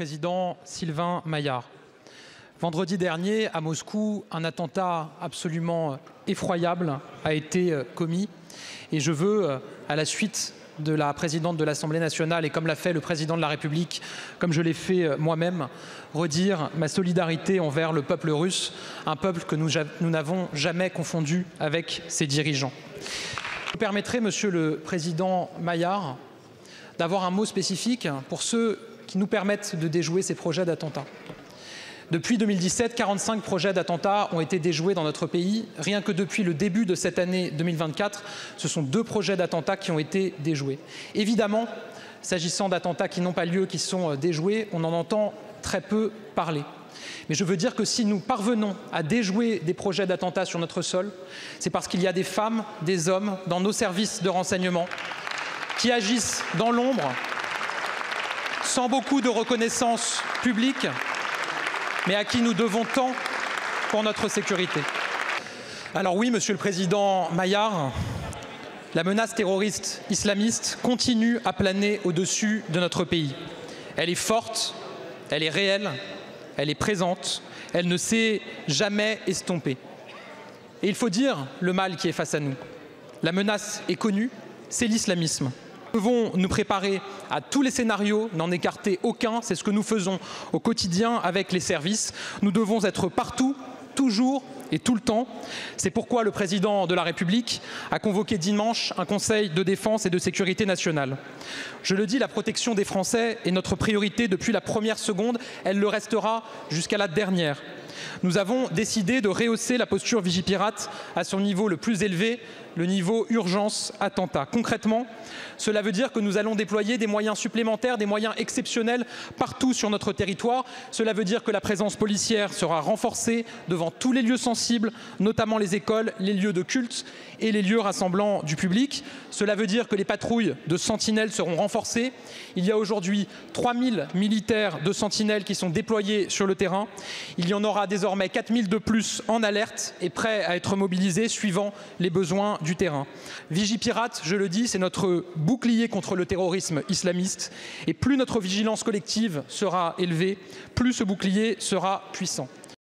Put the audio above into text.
président Sylvain Maillard. Vendredi dernier, à Moscou, un attentat absolument effroyable a été commis. Et je veux, à la suite de la présidente de l'Assemblée nationale et comme l'a fait le président de la République, comme je l'ai fait moi-même, redire ma solidarité envers le peuple russe, un peuple que nous n'avons jamais confondu avec ses dirigeants. Vous permettrez, Monsieur le Président Maillard, d'avoir un mot spécifique pour ceux qui nous permettent de déjouer ces projets d'attentats. Depuis 2017, 45 projets d'attentats ont été déjoués dans notre pays. Rien que depuis le début de cette année 2024, ce sont 2 projets d'attentats qui ont été déjoués. Évidemment, s'agissant d'attentats qui n'ont pas lieu, qui sont déjoués, on en entend très peu parler. Mais je veux dire que si nous parvenons à déjouer des projets d'attentats sur notre sol, c'est parce qu'il y a des femmes, des hommes dans nos services de renseignement qui agissent dans l'ombre, sans beaucoup de reconnaissance publique, mais à qui nous devons tant pour notre sécurité. Alors oui, Monsieur le Président Maillard, la menace terroriste islamiste continue à planer au-dessus de notre pays. Elle est forte, elle est réelle, elle est présente, elle ne s'est jamais estompée. Et il faut dire le mal qui est face à nous. La menace est connue, c'est l'islamisme. Nous devons nous préparer à tous les scénarios, n'en écarter aucun. C'est ce que nous faisons au quotidien avec les services. Nous devons être partout, toujours et tout le temps. C'est pourquoi le président de la République a convoqué dimanche un conseil de défense et de sécurité nationale. Je le dis, la protection des Français est notre priorité depuis la première seconde. Elle le restera jusqu'à la dernière. Nous avons décidé de rehausser la posture Vigipirate à son niveau le plus élevé, le niveau urgence attentat. Concrètement, cela veut dire que nous allons déployer des moyens supplémentaires, des moyens exceptionnels partout sur notre territoire. Cela veut dire que la présence policière sera renforcée devant tous les lieux sensibles, notamment les écoles, les lieux de culte et les lieux rassemblant du public. Cela veut dire que les patrouilles de sentinelles seront renforcées. Il y a aujourd'hui 3000 militaires de sentinelles qui sont déployés sur le terrain. Il y en aura désormais 4000 de plus en alerte et prêts à être mobilisés suivant les besoins du terrain. Vigipirate, je le dis, c'est notre bouclier contre le terrorisme islamiste. Et plus notre vigilance collective sera élevée, plus ce bouclier sera puissant.